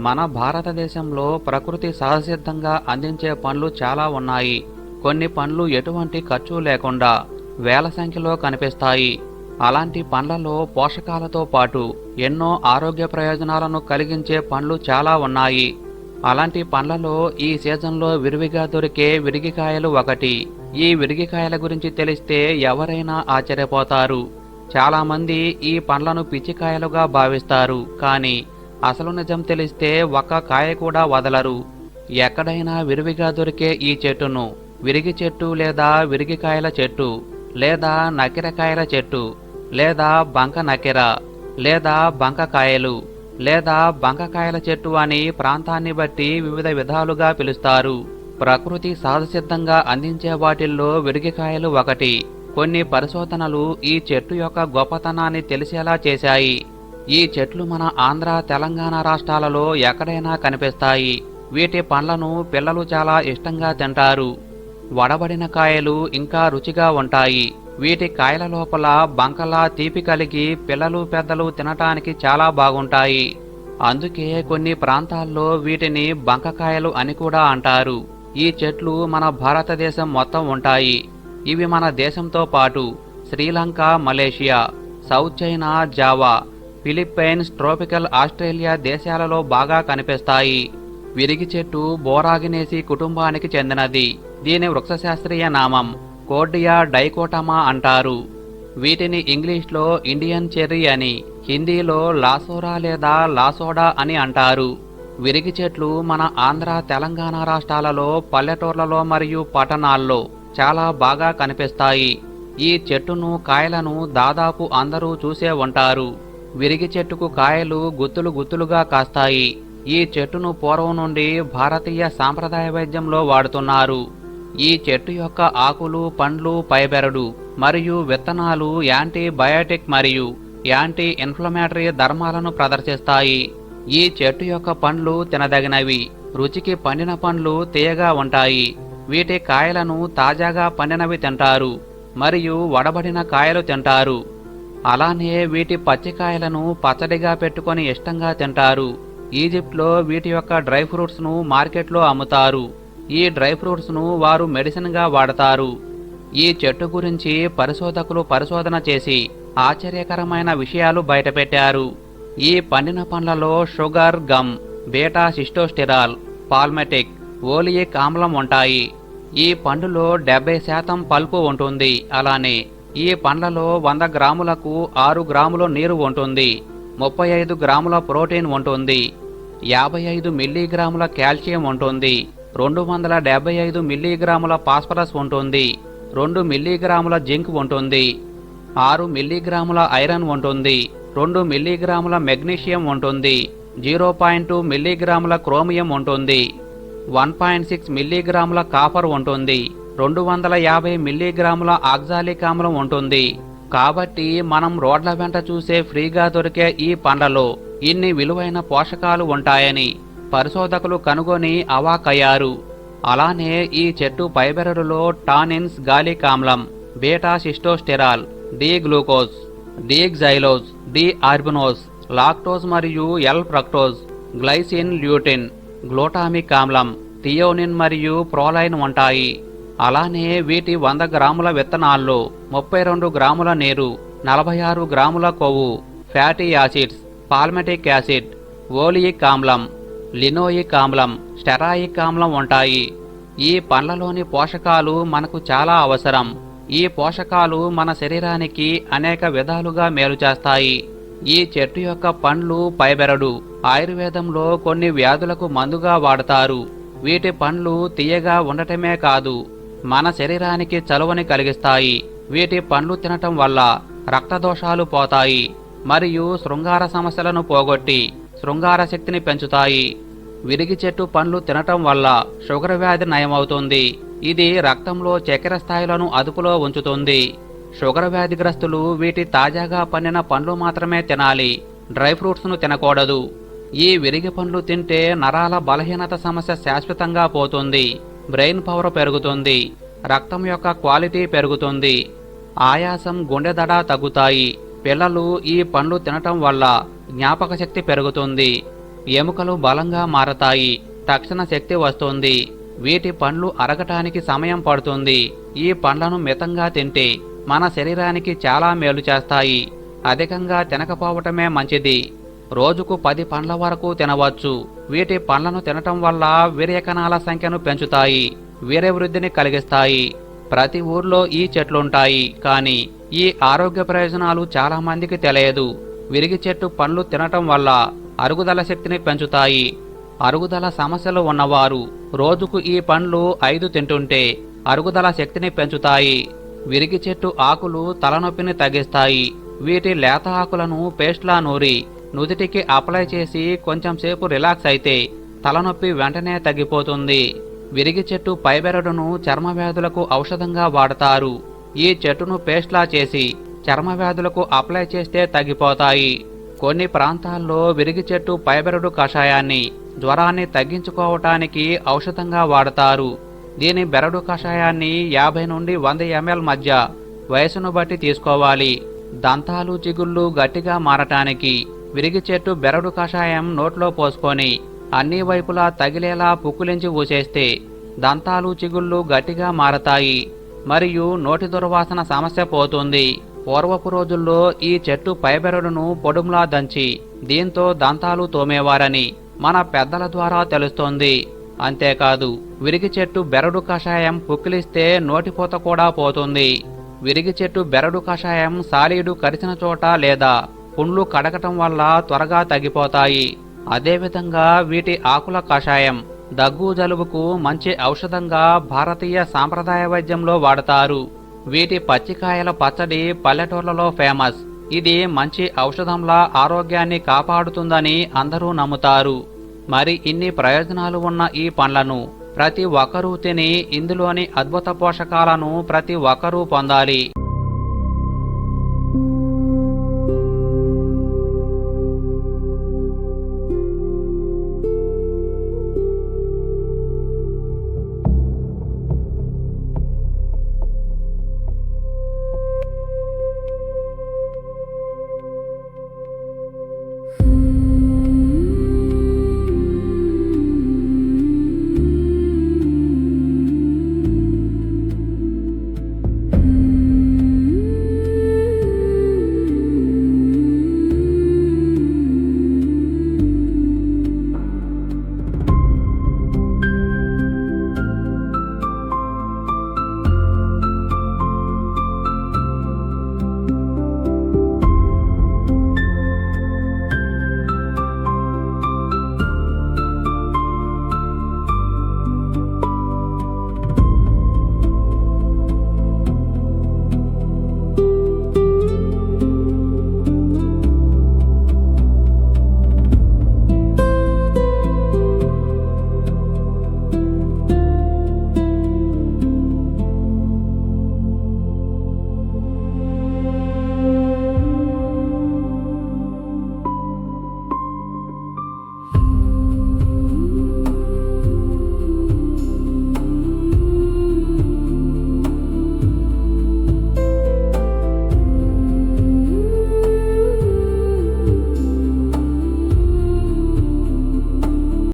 మన భారతదేశంలో ప్రకృతి సహజసిద్ధంగా అందించే పండ్లు చాలా ఉన్నాయి. కొన్ని పండ్లు ఎటువంటి ఖర్చు లేకుండా వేల సంఖ్యలో కనిపిస్తాయి. అలాంటి పండ్లలో పోషకాలతో పాటు ఎన్నో ఆరోగ్య ప్రయోజనాలను కలిగించే పండ్లు చాలా ఉన్నాయి. అలాంటి పండ్లలో ఈ సీజన్లో విరివిగా దొరికే విరిగికాయలు ఒకటి. ఈ విరిగికాయల గురించి తెలిస్తే ఎవరైనా ఆశ్చర్యపోతారు. చాలామంది ఈ పండ్లను పిచ్చికాయలుగా భావిస్తారు, కానీ అసలు నిజం తెలిస్తే ఒక్క కాయ కూడా వదలరు. ఎక్కడైనా విరివిగా దొరికే ఈ చెట్టును విరిగి చెట్టు లేదా విరిగికాయల చెట్టు లేదా నకిరకాయల చెట్టు లేదా బంక నకిర లేదా బంకకాయలు లేదా బంకకాయల చెట్టు అని ప్రాంతాన్ని బట్టి వివిధ విధాలుగా పిలుస్తారు. ప్రకృతి సహజసిద్ధంగా అందించే వాటిల్లో విరిగికాయలు ఒకటి. కొన్ని పరిశోధనలు ఈ చెట్టు యొక్క గొప్పతనాన్ని తెలిసేలా చేశాయి. ఈ చెట్లు మన ఆంధ్ర, తెలంగాణ రాష్ట్రాలలో ఎక్కడైనా కనిపిస్తాయి. వీటి పండ్లను పిల్లలు చాలా ఇష్టంగా తింటారు. వడబడిన కాయలు ఇంకా రుచిగా ఉంటాయి. వీటి కాయల లోపల బంకలా తీపి కలిగి పిల్లలు పెద్దలు తినటానికి చాలా బాగుంటాయి. అందుకే కొన్ని ప్రాంతాల్లో వీటిని బంకకాయలు అని కూడా అంటారు. ఈ చెట్లు మన భారతదేశం మొత్తం ఉంటాయి. ఇవి మన దేశంతో పాటు Sri Lanka, Malaysia, south China, Java, Philippines, tropical Australia దేశాలలో బాగా కనిపిస్తాయి. విరిగి చెట్టు బోరాగినేసి కుటుంబానికి చెందినది. దీని వృక్షశాస్త్రీయ నామం కోర్డియా డైకోటమా అంటారు. వీటిని ఇంగ్లీష్లో ఇండియన్ చెర్రీ అని, హిందీలో లాసోరా లేదా లాసోడా అని అంటారు. విరిగి చెట్లు మన ఆంధ్ర, తెలంగాణ రాష్ట్రాలలో పల్లెటూర్లలో మరియు పట్టణాల్లో చాలా బాగా కనిపిస్తాయి. ఈ చెట్టును కాయలను దాదాపు అందరూ చూసే ఉంటారు. విరిగి చెట్టుకు కాయలు గుత్తులు గుత్తులుగా కాస్తాయి. ఈ చెట్టును పూర్వం నుండి భారతీయ సాంప్రదాయ వైద్యంలో వాడుతున్నారు. ఈ చెట్టు యొక్క ఆకులు, పండ్లు, పైబెరడు మరియు విత్తనాలు యాంటీబయాటిక్ మరియు యాంటీ ఇన్ఫ్లమేటరీ ధర్మాలను ప్రదర్శిస్తాయి. ఈ చెట్టు యొక్క పండ్లు తినదగినవి. రుచికి పండిన పండ్లు తీయగా ఉంటాయి. వీటి కాయలను తాజాగా పండినవి తింటారు మరియు వడబడిన కాయలు తింటారు. అలానే వీటి పచ్చికాయలను పచ్చడిగా పెట్టుకొని ఇష్టంగా తింటారు. ఈజిప్ట్లో వీటి యొక్క డ్రై ఫ్రూట్స్ను మార్కెట్లో అమ్ముతారు. ఈ డ్రై ఫ్రూట్స్ను వారు మెడిసిన్గా వాడతారు. ఈ చెట్టు గురించి పరిశోధకులు పరిశోధన చేసి ఆశ్చర్యకరమైన విషయాలు బయటపెట్టారు. ఈ పండిన పండ్లలో షుగర్, గమ్, బీటా సిస్టోస్టిరాల్, పాల్మెటిక్, ఓలియిక్ ఆమ్లం ఉంటాయి. ఈ పండులో 70% పల్పు ఉంటుంది. అలానే ఈ పండ్లలో 100 గ్రాములకు 6 గ్రాముల నీరు ఉంటుంది. 35 గ్రాముల ప్రోటీన్ ఉంటుంది. 55 మిల్లీగ్రాముల కాల్షియం ఉంటుంది. 275 మిల్లీగ్రాముల ఫాస్ఫరస్ ఉంటుంది. 2 మిల్లీగ్రాముల జింక్ ఉంటుంది. 6 మిల్లీగ్రాముల ఐరన్ ఉంటుంది. 2 మిల్లీగ్రాముల మెగ్నీషియం ఉంటుంది. 0.2 మిల్లీగ్రాముల క్రోమియం ఉంటుంది. 1.6 మిల్లీగ్రాముల కాపర్ ఉంటుంది. 250 మిల్లీగ్రాముల ఆక్సాలిక్ ఆమ్లం ఉంటుంది. కాబట్టి మనం రోడ్ల వెంట చూసే ఫ్రీగా దొరికే ఈ పండ్లలో ఇన్ని విలువైన పోషకాలు ఉంటాయని పరిశోధకులు కనుగొని అవాక్కయ్యారు. అలానే ఈ చెట్టు పైబెరడులో టానిన్స్, గాలిక్ ఆమ్లం, beta sitosterol, D glucose, D xylose, D arabinose, lactose మరియు L fructose, glycine, lutein, glutamic ఆమ్లం, థియోనిన్ మరియు ప్రోలైన్ ఉంటాయి. అలానే వీటి 100 గ్రాముల విత్తనాల్లో 32 గ్రాముల నీరు, 46 గ్రాముల కొవ్వు, ఫ్యాటీ యాసిడ్స్, పాల్మెటిక్ యాసిడ్, ఓలియిక్ ఆమ్లం, లినోయిక్ ఆమ్లం, స్టెరాయిక్ ఆమ్లం ఉంటాయి. ఈ పండ్లలోని పోషకాలు మనకు చాలా అవసరం. ఈ పోషకాలు మన శరీరానికి అనేక విధాలుగా మేలు చేస్తాయి. ఈ చెట్టు యొక్క పండ్లు, పైబెరడు ఆయుర్వేదంలో కొన్ని వ్యాధులకు మందుగా వాడతారు. వీటి పండ్లు తీయగా ఉండటమే కాదు, మన శరీరానికి చలువని కలిగిస్తాయి. వీటి పండ్లు తినటం వల్ల రక్తదోషాలు పోతాయి మరియు శృంగార సమస్యలను పోగొట్టి శృంగార శక్తిని పెంచుతాయి. విరిగి చెట్టు పండ్లు తినటం వల్ల షుగర్ వ్యాధి నయమవుతుంది. ఇది రక్తంలో చక్కెర స్థాయిలను అదుపులో ఉంచుతుంది. షుగర్ వ్యాధిగ్రస్తులు వీటి తాజాగా పండిన పండ్లు మాత్రమే తినాలి. డ్రై ఫ్రూట్స్ను తినకూడదు. ఈ విరిగి పండ్లు తింటే నరాల బలహీనత సమస్య శాశ్వతంగా పోతుంది. బ్రెయిన్ పవర్ పెరుగుతుంది. రక్తం యొక్క క్వాలిటీ పెరుగుతుంది. ఆయాసం, గుండె దడ తగ్గుతాయి. పిల్లలు ఈ పండ్లు తినటం వల్ల జ్ఞాపక శక్తి పెరుగుతుంది. ఎముకలు బలంగా మారతాయి, తక్షణ శక్తి వస్తుంది. వీటి పండ్లు అరగటానికి సమయం పడుతుంది. ఈ పండ్లను మితంగా తింటే మన శరీరానికి చాలా మేలు చేస్తాయి. అధికంగా తినకపోవటమే మంచిది. రోజుకు 10 పండ్ల వరకు తినవచ్చు. వీటి పండ్లను తినటం వల్ల వీర్యకణాల సంఖ్యను పెంచుతాయి, వీర్యవృద్ధిని కలిగిస్తాయి. ప్రతి ఊర్లో ఈ చెట్లుంటాయి, కానీ ఈ ఆరోగ్య ప్రయోజనాలు చాలా మందికి తెలియదు. విరిగి చెట్టు పండ్లు తినటం వల్ల అరుగుదల శక్తిని పెంచుతాయి. అరుగుదల సమస్యలు ఉన్నవారు రోజుకు ఈ పండ్లు 5 తింటుంటే అరుగుదల శక్తిని పెంచుతాయి. విరిగి చెట్టు ఆకులు తలనొప్పిని తగ్గిస్తాయి. వీటి లేత ఆకులను పేస్ట్లా నూరి నుదిటికి అప్లై చేసి కొంచెం సేపు రిలాక్స్ అయితే తలనొప్పి వెంటనే తగ్గిపోతుంది. విరిగి చెట్టు పైబెరడును చర్మ వ్యాధులకు ఔషధంగా వాడతారు. ఈ చెట్టును పేస్ట్లా చేసి చర్మ వ్యాధులకు అప్లై చేస్తే తగ్గిపోతాయి. కొన్ని ప్రాంతాల్లో విరిగి చెట్టు పైబెరడు కషాయాన్ని జ్వరాన్ని తగ్గించుకోవటానికి ఔషధంగా వాడతారు. దీని బెరడు కషాయాన్ని 50 నుండి 100 ml మధ్య వయసును బట్టి తీసుకోవాలి. దంతాలు చిగుళ్ళు గట్టిగా మారటానికి విరిగి చెట్టు బెరడు కషాయం నోట్లో పోసుకొని అన్ని వైపులా తగిలేలా పుక్కులించి ఊసేస్తే దంతాలు చిగుళ్ళు గట్టిగా మారతాయి మరియు నోటి దుర్వాసన సమస్య పోతుంది. పూర్వపు రోజుల్లో ఈ చెట్టు పైబెరడును పొడుములా దంచి దీంతో దంతాలు తోమేవారని మన పెద్దల ద్వారా తెలుస్తోంది. అంతేకాదు, విరిగి చెట్టు బెరడు కషాయం పుక్కిలిస్తే నోటిపూత కూడా పోతుంది. విరిగి చెట్టు బెరడు కషాయం సాలీడు కరిచిన చోట లేదా పుండ్లు కడగటం వల్ల త్వరగా తగ్గిపోతాయి. అదేవిధంగా వీటి ఆకుల కషాయం దగ్గు జలుబుకు మంచి ఔషధంగా భారతీయ సాంప్రదాయ వైద్యంలో వాడతారు. వీటి పచ్చికాయల పచ్చడి పల్లెటూర్లలో ఫేమస్. ఇది మంచి ఔషధంలా ఆరోగ్యాన్ని కాపాడుతుందని అందరూ నమ్ముతారు. మరి ఇన్ని ప్రయోజనాలు ఉన్న ఈ పండ్లను ప్రతి ఒక్కరూ తిని ఇందులోని అద్భుత పోషకాలను ప్రతి ఒక్కరూ పొందాలి.